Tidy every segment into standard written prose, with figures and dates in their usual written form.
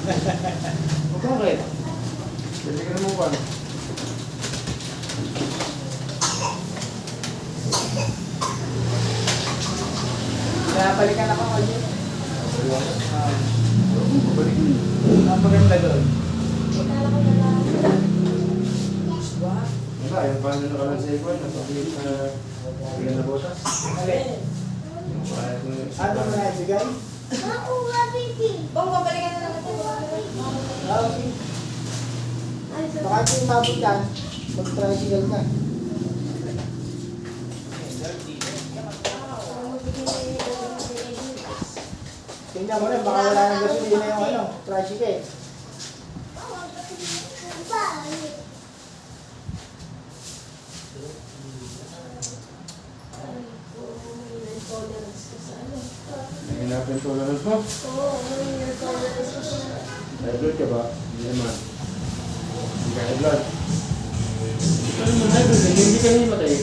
Bakit? Bili ka naman ba? Pinapalikan ako ngayon. Balikin. Ang maganda doon. Wala, yung paano na ka lang sa ikon, napapili na bigyan na botas. Alin? Yung paano mo yung Ano mo na ibigay? Bang, babalikan na naman ito. Okay. Baka kung mabot ka, mag-tricycle ka. Tingnan mo rin, baka wala ng gasolina yung ano, tricycle. Nahihinapan tolerance mo? High blood ka ba? Hindi naman. Hindi ka high blood. Ano naman high blood? Hindi ka himatay.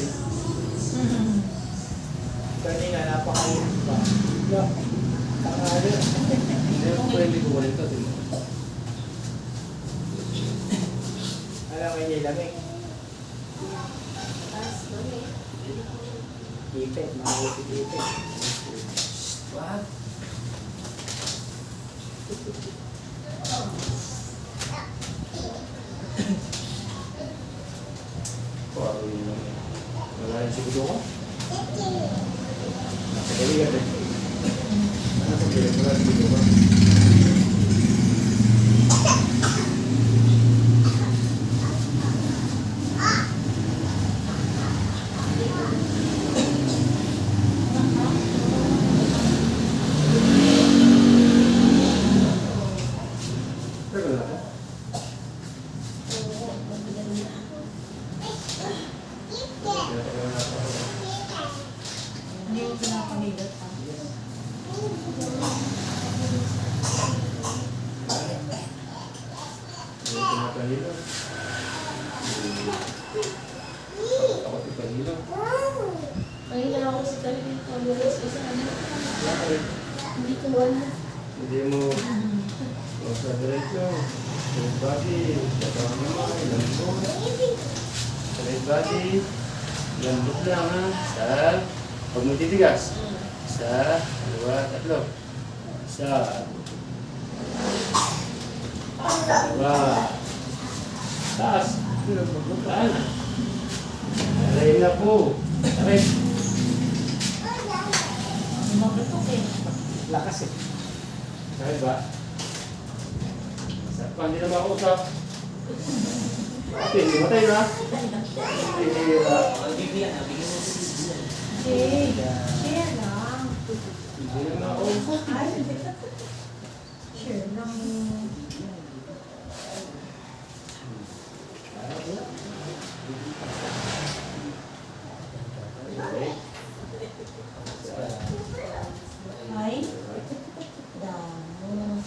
Kanina, napakainit pa. Yeah. Tanghali. Hindi ako pwede ko rin ito. Alam mo yung lamig. Ipit, mga ipit. What? Parang yun lang. Wala yung siguro ko? Nasa kaligat eh. Nasa kaligat wala yung siguro ko. Tagal na to. Tagal na to. Hindi mo pinapamilat pa. Hindi ko mapahilo. Ako tipahilo. Mahina ako sa talagang tolerance ko sa ano. Bakit? Hindi ko wala. Hindi mo sa diretso. Straight body. Tatawag mo. Lambot. Straight body. Lambot lang ha. Isa. Huwag mo titigas. Isa. Dalawa. Tatlo. Isa. Dalawa. Taas. Taan. Aray na po. Aray. Makatok eh. Lakas eh. Sakit ba? Sa hindi na makausap. Ate, hindi matay na. Hindi na. Share lang. Hindi na makausap. Ay, share lang. Okay. Ay, damo.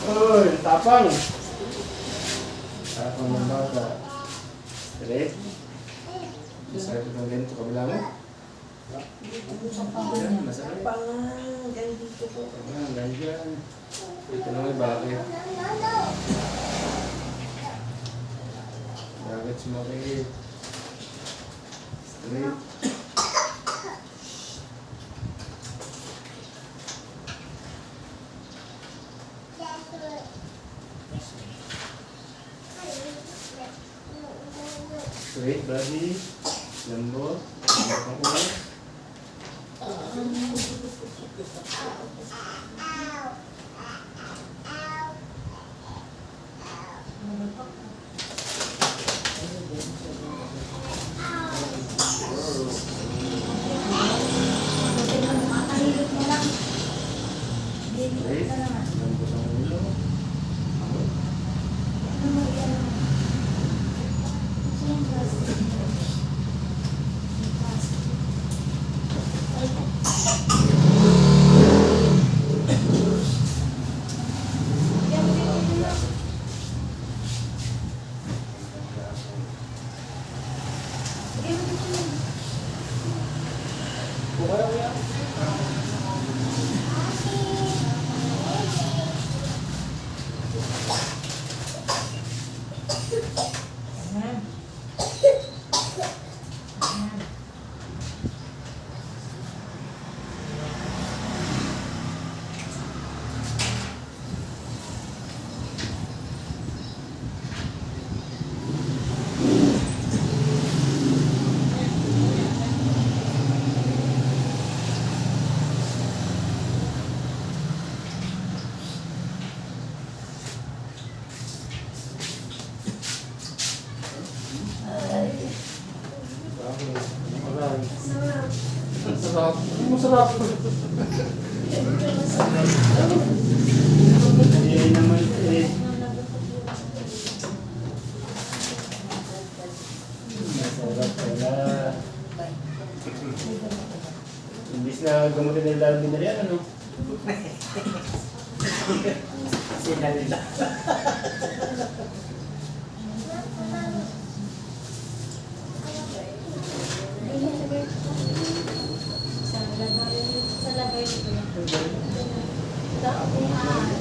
Uy, tapang. Tapang ng bata. Straight. Masakit itong ganito kabila mo. Yan, masakit. Pangang, ganito ko. Ayan, ganyan. Ito na may bakit. Bakit sumakit? Straight. Straight body. Lambot. Lambot ang ulo. Aray. Sarap. Ang sarap. Masarap. Hindi naman eh. Masarap pala. Imbis na gamutin nila lang binarian, ano? Sinalila. Sa lagay dito. Dao ko ha.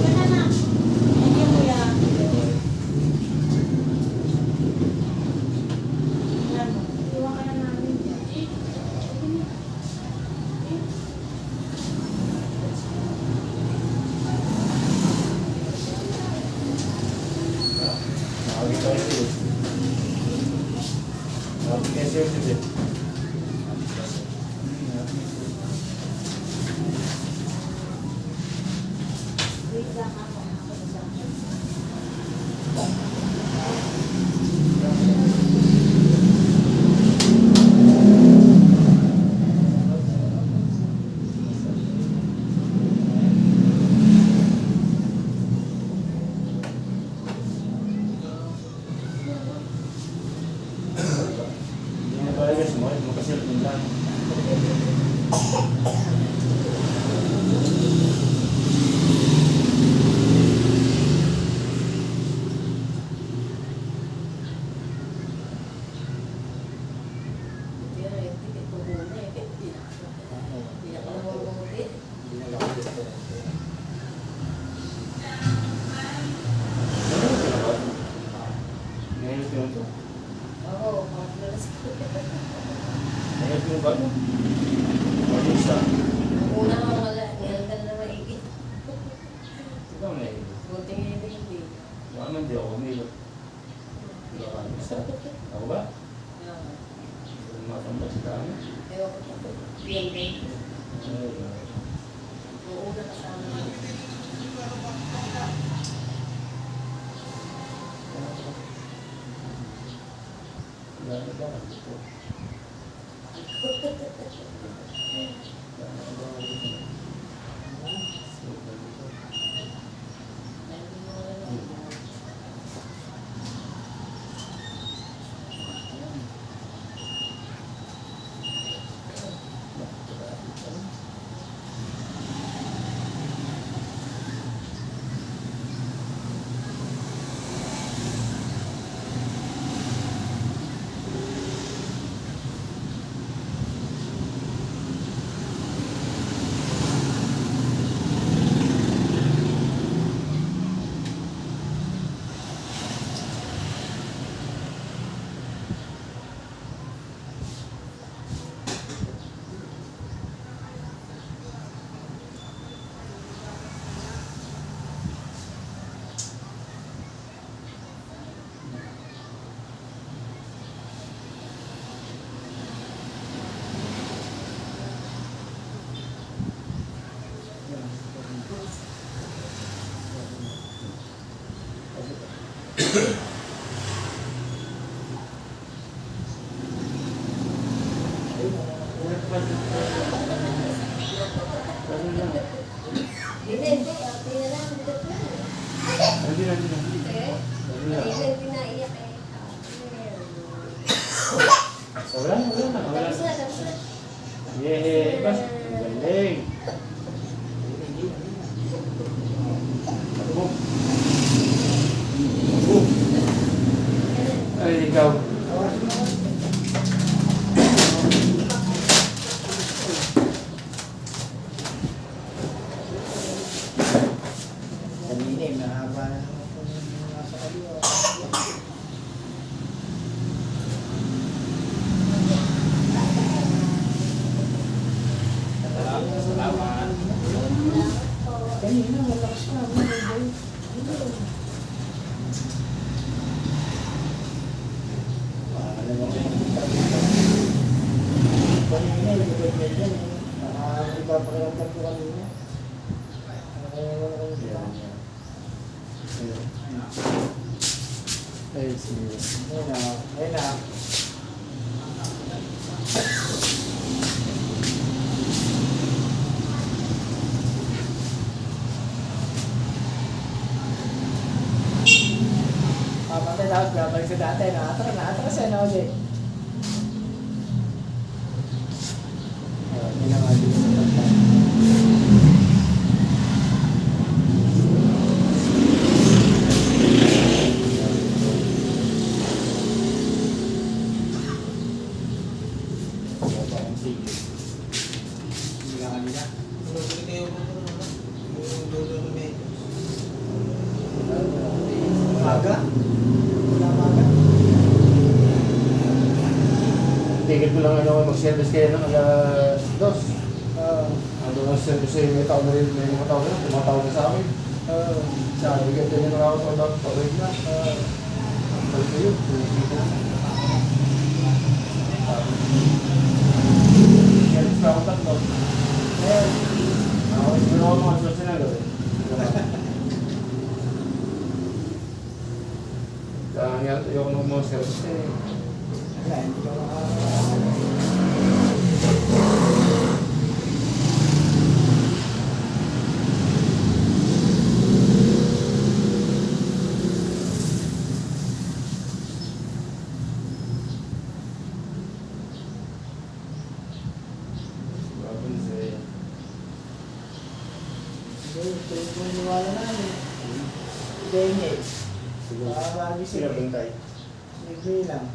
Gana na. Hindi mo yan. Iwan ka na namin. Nakawin ka rin eh. Nakawin ka siya ulit eh. Wait lang ako. Hindi na talaga small, makasilpin lang. Ngayon ito yung ito. Ngayon yung ba? Ngayon isa. Ikaw na eh. Baka man di ako umilot. Baka isa. Ako ba? Matambak sa dami. Ayun. Gano'n ba? Ito. Wala na. Yehey, bas. Galing. Ay, ikaw. Kanina eh, mahaba na naman po yung nasa kaliwa. Salamat. Kanina, malakas na. Kanina, ilibig na dyan. Ipapakiramdam ko kanina. Ay, sige. Ayun na. Ayun na. Papatay tapos babalik sa dati. Naatras yan na ulit. Hindi na nga dito sa pagkain. Hindi ka kanina. Maga? Wala maga? Tigil ko lang ano, mag-service kayo ng alas 2. Ano ang service ay may tao na rin, may mga tao na, tumatawag na sa amin. Sabi ka, ganyan na ako sa mga pabalik na. Balik ko yun, tumitito na. Service pa ako tatlo. Ako, siguro ako mga sulat na gawin. Kaya ayoko nung mga service eh. Wala, hindi ka ito yung niwala namin. Dengue. Sila bantay. Libre lang.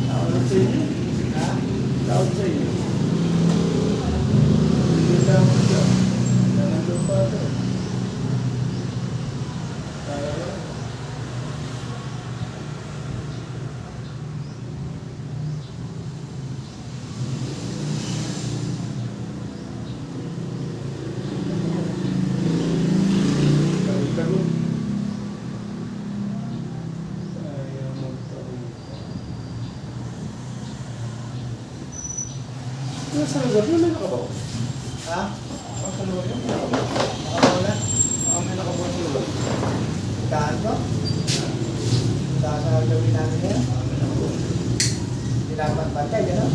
Tawag sa inyo. Ha? Tawag sa inyo. Hindi tawag siya. Nandun pa ito. Kaya lang. Tago-tago. Ayaw magtago. Sa lugar na may nakabaw. Ha? Sa lugar na may nakabaw. Nakawala? May nakabaw sa lugar. Daan ko? Daan sa gawin namin yan? May nakabaw. Pinapantay, gano'n?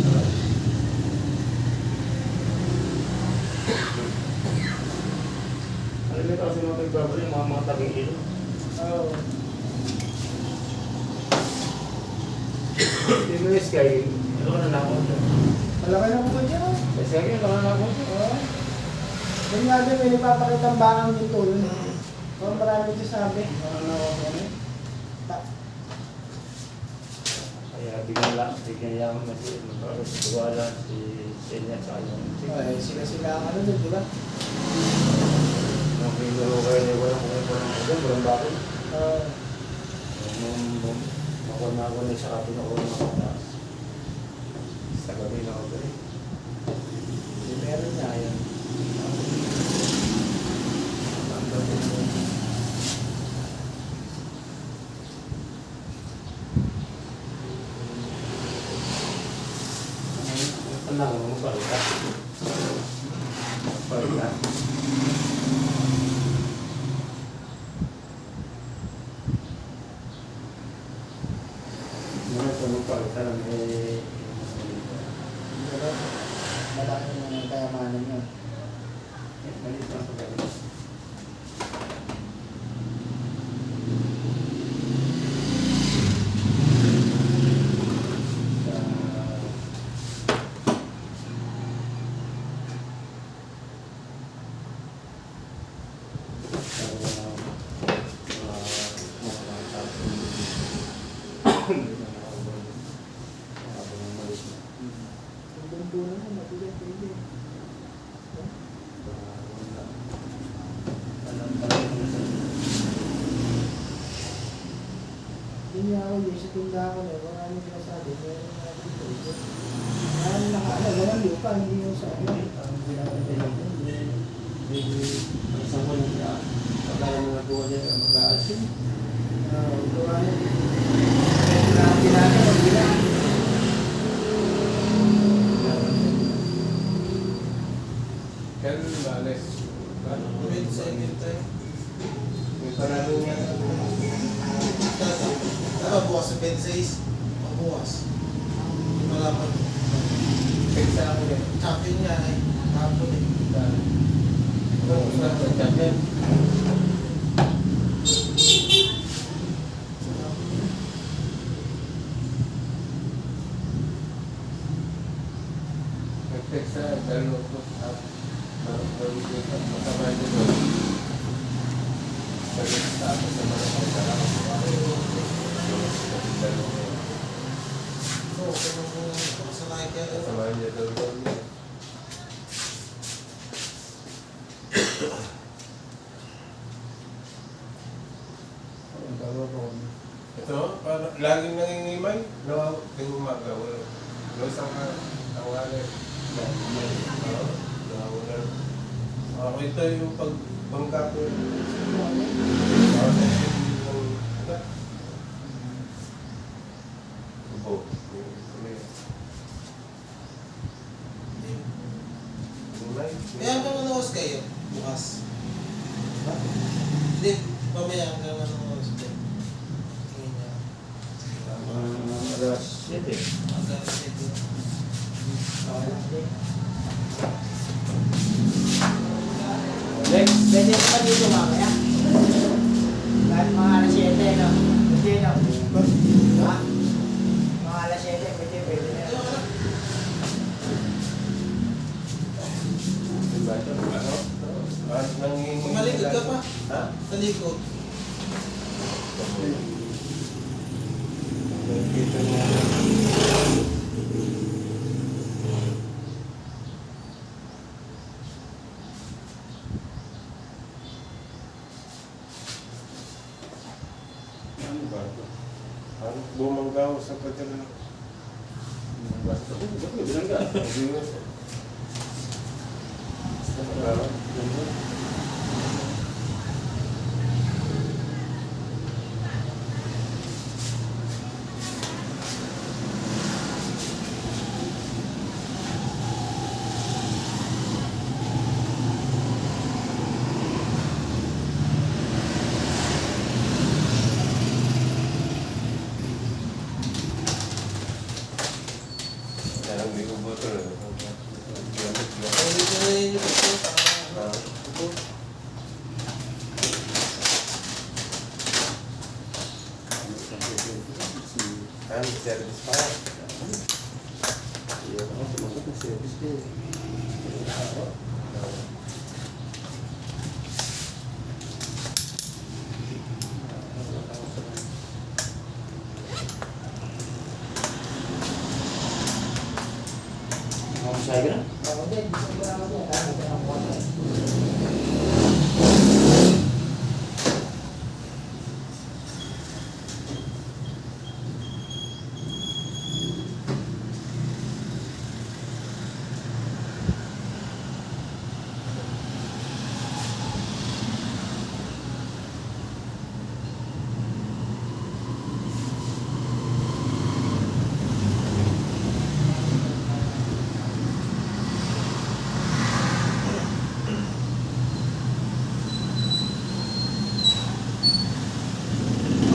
Alam mo kasi mga pagbabali, mga tabing ilo. Oo. Tinulis kayo, ilo ka na nakon siya. Malaki na po dyan. Kasi kayo, ilo ka na nakon siya. Oo. Yung nga din, may nagpapakitang bakang dito. Oo, marami ito sabi. Kaya bigyan lang kasi magkaroon sa tuwala si Senya sa yung Ay, sila ang ano doon, di ba? mga pinuro kayo na walang walang bakit. Makuha na ako na sa kapin ako ng mga taas. Sa gabi na ako rin. Hindi meron niya yan. Tenang, mau balik. Balik. Mana kamu balik dalam Malaki yung kayamanan niya. balik masuk balik. Yung puno mo, matigas pwede. Yun nga ako yung sa tindahan ko na, maraming sinasabi, meron nga dito. Maraming nakaalala ng lupa, hindi yung sa ano. Ang pinapantay lang po. Ang isang buwan niya. Pagkala mo na buwan niya, mag-aasin. Gawa na dito. Natin natin, mag-ina. Kailan malis? Wait, sa inyo tayo. May paralo nga. Bukas sa 26. Bukas. Malaman. Kaya sa akin eh. Champion nga ay. Hapon eh. Oo, sa champion. Nag-text sa dalo ko. Baru ko magkabay dito. Sa ako sa mga pagkala ko. Dalo ko. So, kung masanay ka rin. Samahan niya dalo niya. Ang tawag ko. Ito, laging nangingimay. No, ting umaga. Wala isang awali. Ito yung pagbangka ko. Kaya hanggang ano oras kayo? Bukas. Hindi, mamaya hanggang ano oras kayo? Tingin niya. Alas 7. Hanggang 7. Next. Pwede pa dito mamaya. Kahit mga alas 7, no? Pwede, no? Ha? Mga alas 7, pwede na. Malikod ka pa? Ha? Talikod. Dito niya. Ano ba ito? Ano bumanggaw sa pagkala? Basta ko, ba't may binangga? Hindi mo. Kaya hindi ko buto na. Kung dito na yun yung ito. Ito. Ano, service pa. Iya, ako sumagot ng service ko. Ako sa akin na? Ako din, gusto ko lang ako. Dito ang konti.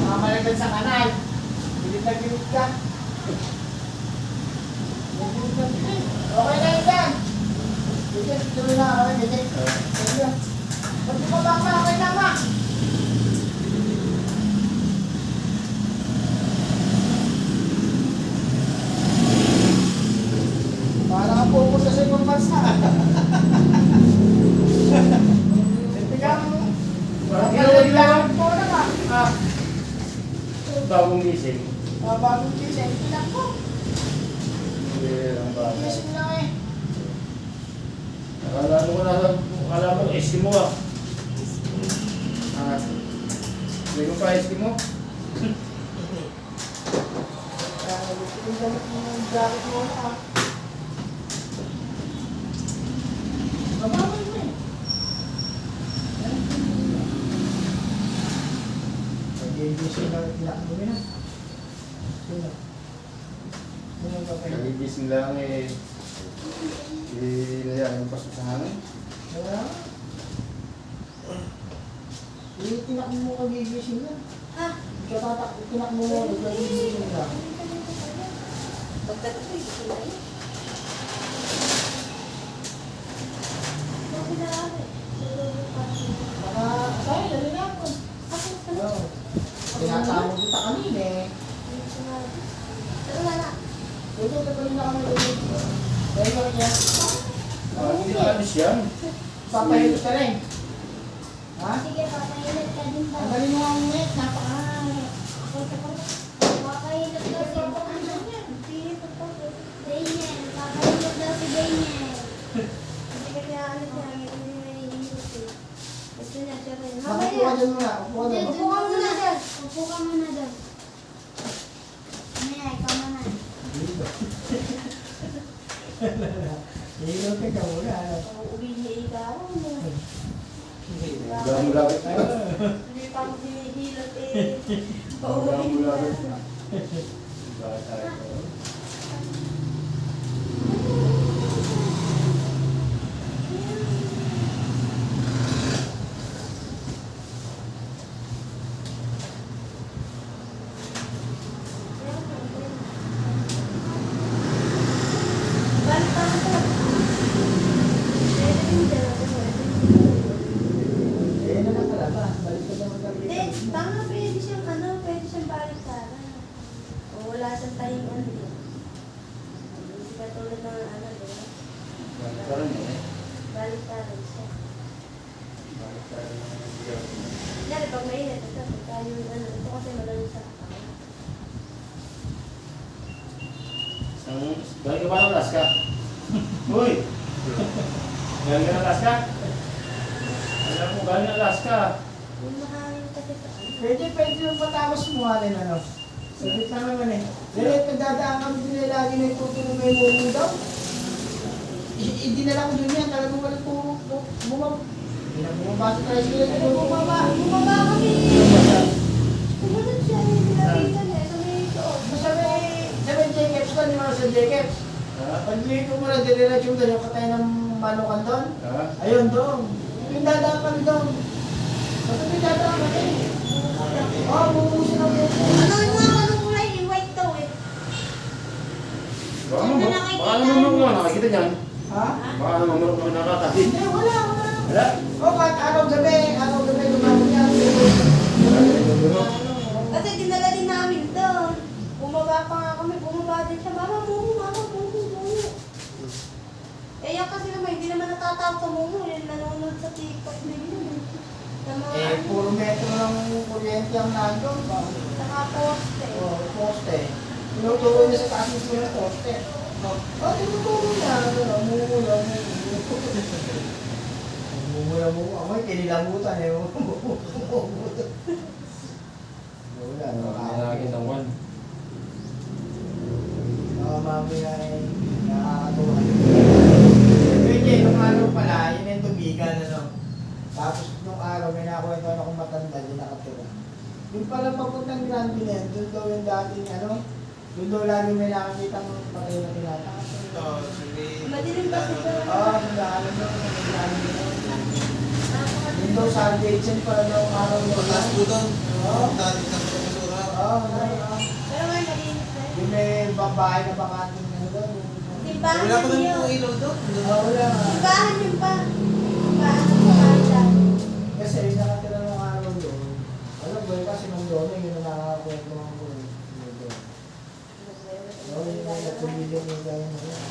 Mamaligad sa kanal. Bilit na bilit ka. Bilit na bilit. Okay na yun yan. Bilit, tuloy na. Okay, bilit. Bilit. Ba't di ba baka okay na ba? Para ka pupunta sa ibang bansa. Tingnan mo. Parang kailangan po na ka. Ah. Bagong gising. Bagong gising. Tingnan ko. Hindi lang ba? Gising lang eh. Akala mo, Eskimo ah. Hindi mo pa Eskimo? yung damit mo yung jacket mo na. Mabawal mo eh. Nag-ibising na pinakbo mo na. Sino? Sino ba kayo? Nagigising lang eh. Inayaan yung pasok sa hangin. Wala. Tinakbo mo kagigising na. Ha? Tinakbo mo kagigising na. Pagdating ko, gusto na yun. Bakit na ako eh? Baka, sorry, dali na ako. Ako, Oo. Tinatawag kita kanina eh. pero wala. Ito, tagalin na kami dito. Dahil ko rin yan. Hindi na alis yan. Papahilot ka rin. Ha? Sige, papahilot ka din ba? Ang galing mo ang net. Napaka... Papahilot daw si Daniel. Papahilot daw si Daniel. Hindi ka kaya ano siya, hindi na iinit eh. Gusto niya siya rin. Upo ka dyan muna. Upo ka dyan. Upo ka muna dyan. Upo ka muna dyan. Maya, ikaw muna. Hilot ka muna. Uuwi niya ikaw. Gano'ng lapit na. Hindi pa ako hinihilot eh. Pauwi Gano'ng niya. lapit na. Bata ito. Balik pa ako. Eh, na lang pala ba? Balik ka naman kami. Hindi, tama, pwede siyang balik sana. O wala siyang tayong ano. Hindi ka tulad ng ano, di ba? Parang eh. Balik pa rin siya. Bakit tayo nangyayari? Kunyari, pag mainit, ito tayo yung ano, ito kasi malalim sa katawan. Galing ka ba ng Alaska? Uy! Galing ka ng Alaska? Alam mo, galing ng Alaska. Yung mahangin kasi sa ano. Pwede yung patapos mo alin ano. Sabit na naman eh. Dahil pagdadaan kami din eh, lagi na itutulong may mumu daw. Dinala ko dun yan, talagang walang bumabasa tayo sila. Bumaba kami! Tumunod siya, hindi napitan eh. So may suot. Sabi Jacobs ko, ni Marcel Jacobs. Ha? Pag-liito mo na, diniretso mo doon, yung patay ng manukan doon. Ha? Ayun doon. Yung dadaan kami doon. Basta may dadaan kami. Oo, bumusin ang mumu. Ano yung mga anong kulay? Yung white daw eh. Baka naman mga nakakita niyan. Ha? Baka naman mga nakakita. Hindi, wala. Wala? O, kahit araw-gabi, gumamit yan. Kasi dinala din namin doon. Bumaba pa nga kami, bumaba din siya. Mama, mumu. Eh, yan kasi naman, hindi naman natatawag sa mumu. Yan nanonood sa TikTok na yun. Sa mga ano, Puro metro ng kuryente ang nandun. sa mga poste. Poste. Tinuturo niya sa taas mismo ng poste. Tinuturo niya. Mumula. Amoy, kinilamutan eh. Wala. Nakakita ng one. Mamaya eh. Nakakatuwa. Pwede, nung araw pala, yun yung tubigan, ano. Tapos nung araw, may nakakwento akong matanda, din nakatira. Yung pala papuntang Grand Pinel, doon daw yung dating, ano, doon daw lagi may nakakita ng patay na tinatakas. Madilim kasi ito. Oo, sandaan daw, yung daw salvation pala daw ang araw yun. Last po doon. Oo. Dati ng profesora. Oo, Pero ngayon malinis na yun. yung may babae na bakanting ano doon. Simbahan Wala pa yun naman yun. po ilaw doon. Wala. Simbahan yun pa. Simbahan ng Pahala. Kasi yung nakatira ng araw doon, alam ko kasi nung doon, yun ang nakakakwento ng ko. Oo, yun ang nagpumilyon yung gaya na yun.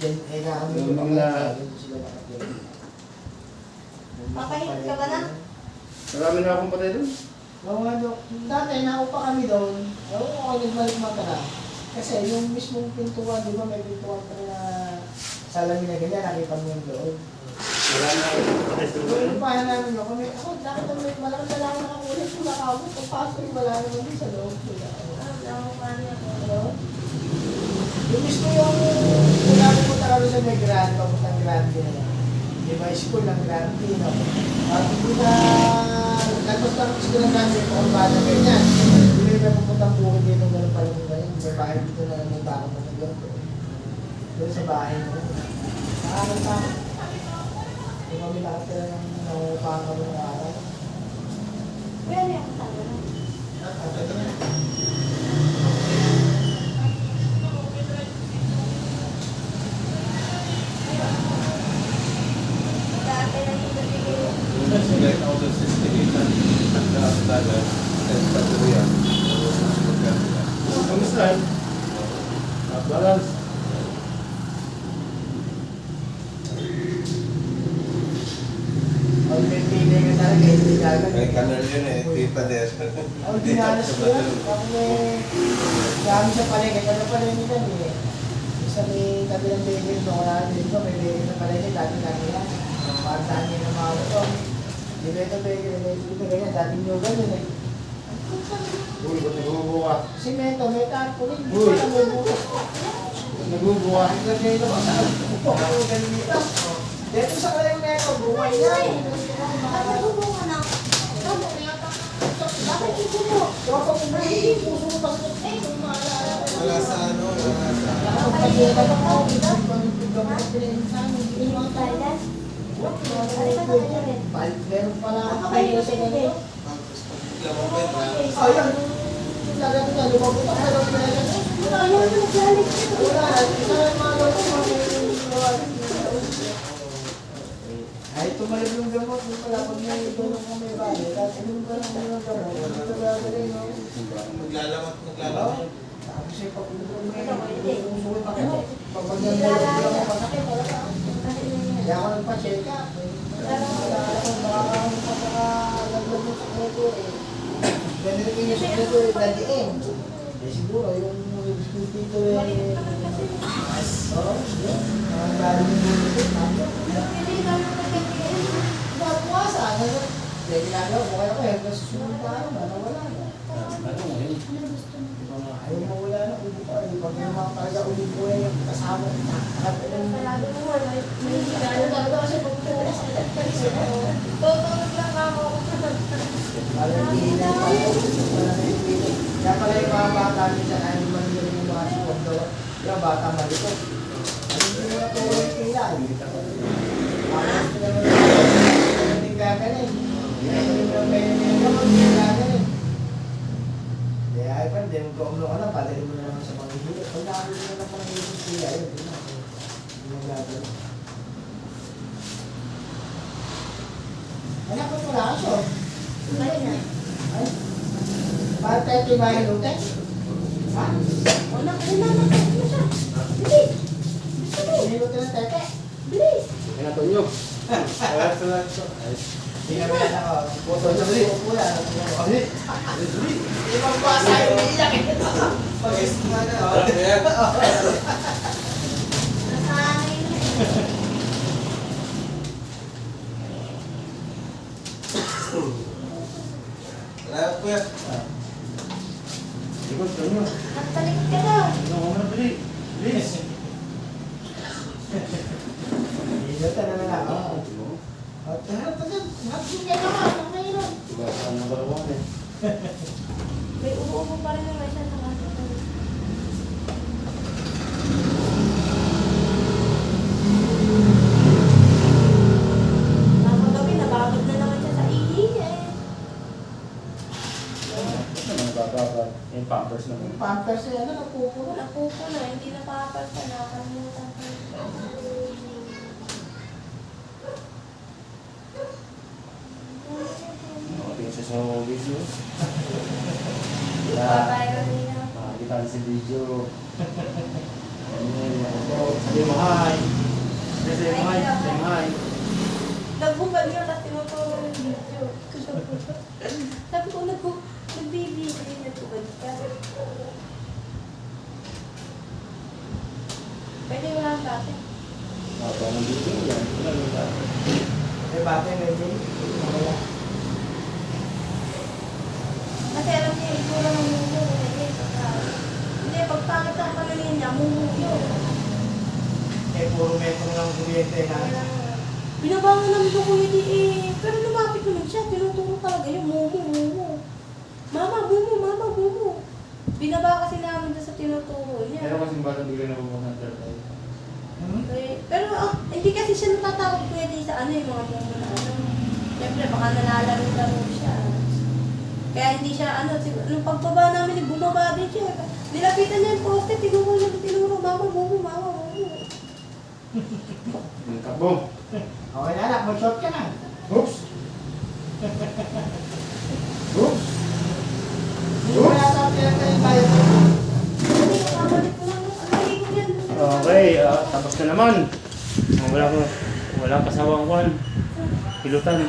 Eh, kami Yung mga- sila nakatira. Papahit ka ba na? Marami na akong patay doon. Oo nga, Dok. Dati, naupa kami doon. Oo, ako nagbalik matala. Kasi yung mismong pintuan, di ba may pintuan pa rin na salamin na ganyan, nakita mo yung doon. Wala na akong patay sa doon. Yung pahan namin yun, kami, ako, nakita mo yung malaking dalawa na kakulit, yung nakabot, pagpasok, wala naman din sa loob. Ah, wala akong paano ako. Ano? grande na yan. Di ba, school ng grande, no? At hindi na, nagpastang school ng grande, kung ba na ganyan. Hindi na pupuntang buhay dito, gano'n pala mo ganyan. May bahay dito na may bako na ng ganito. Doon sa bahay mo. Nakakal pa ako. Hindi kami nakatira ng nangupahan kami ng araw. Kuya, may ako tama na. Dati na yung nabigay. Sige, ako sa 68 na talaga. Test pa ito yan. Kamusta eh? Balance. Ang pipili ka talaga, hindi gagawin. May kanal yun eh, tita des. Ang dinanas ko yan. Ako may dami sa palengke. Ano palengke yan eh. Isa may tabi ng baby doon. Wala dito. May baby sa palengke. Dati-dati yan. Parang saan yun ang mga ito. Di ba ito baby? May dito ganyan. Dati nyo ganyan eh. Uy, ba't nagbubuka? Simento, may tarpaulin. Uy. Wala may bukas. Nagbubuka. Ang ganda ito. Upo, ako ganun dito. Dito sa kalayong neto, buhay yan. Bakit bubunga na? Bakit ibubo? Tropa ko na eh. Puso ko pa sa Wala sa ano, wala sa... Hindi tayo. Meron pala Ako kayo kayo sa sa ganito. Lamang ba yun? Ayun. Lagyan ko na lumabot ako sa loob na yan. Ayaw na naglalit. Wala. Isa lang mga loob ko. Ay, tumalib yung gamot. Yung pala pag may tulong ko may bali. Tapos yung gamot yung gamot. Ito gagawin mo. Naglalamot. Tapos yung pag-ulong mo yung umusulit pa kayo. Pag yan mo masakit. Kaya ako nagpa-check up. Wala ako makakaroon pa sa laglag mo sa kreto eh. Ganito yung sa kreto eh, dadiin. Eh siguro yung dito eh. Oo, yun. Ang galing yung dito. Ba't ano? Hindi, ginagawa ko kaya ko eh. Kasi sumunod tayo, wala na. Ayaw mo wala na. Ulit pa. Pag yung mga talaga ulit ko eh, kasama. Palagi mo nga, may Ano talaga kasi pag tutulog lang ako. parang hindi na kaya pala yung mga bata minsan ay hindi man yung mga sipag daw. Yung bata malikot. Hindi mo na tuloy yung kila. Tapos sila mo na yung gaganin. Hindi mo na yung gaganin. Kaya ay pa, hindi mo kaumlo ka na, padali mo na naman sa mga hihilo. Pag nakakita mo na pang hihilo sila, yun, hindi na. Hindi mo gaganin. Anak ko pala aso. Balik na. Ay, bakit tayo tibahin lute? Ha? Una, nakakit mo siya. Bilis! Hindi lute ng tete. Bilis! Kaya nyo. Wala sa lahat ko. Hindi kami yan ako. Boto na dali. Upo yan. Dali. Dali. Hindi magbasa yung iiyak eh. Pag-isma na. Ayan. Nasanay na. Wala po yan. Ikot nyo. Magpalit ka daw. Ano mo na dali. Please. Hilota na lang ako. At harap na dyan. Hapsin ka naman. Ang mayroon. Diba, saan number 1 eh. May upo pa rin yung isa sa kaso. Nakagabi, nababad na naman siya sa ihi eh. Ano nagbababat? Yung pampers naman. Yung pampers eh. Ano napupo na? Napupo na, hindi napapalta, nakalimutan ko. Nakatingin siya sa video. Papayaw nila. Makakita na si video. Sabi mo hi. Say hi. Say hi. Nagbubad yun, tapos tinuturo yung video. Sabi ko, nagbibigay, nagbubad ka. Pwede mo lang dati. Habang ng video yan. Wala nang dati. May bata yung medyo. Mamaya. Kasi alam niya, itsura ng mundo. Hindi, pagpakita ang paningin niya, mumuyo. Eh, puro metro lang kuryente na. Binabangon namin ko kuya di eh. Pero lumapit naman siya. Tinuturo talaga yung mumu. Mama, mumu. Binaba kasi namin doon sa tinuturo niya. Pero kasi bata bigla na bumukang tayo. Pero hindi kasi siya natatakot kuya di sa ano yung mga mumu na ano. Siyempre baka nalalaro-laro siya. Kaya hindi siya ano, nung pagbaba namin, bumaba din siya. Nilapitan niya yung poste, tinuro, mama, mumu. Ang takbo. Okay na anak, mag-short ka na. Oops! Oops! Hindi mo yata pinagkain tayo. Hindi, kakabalik ko lang. Ang galing ko yan. Okay, tapos na naman. Wala kasawang kwan. Pilutan.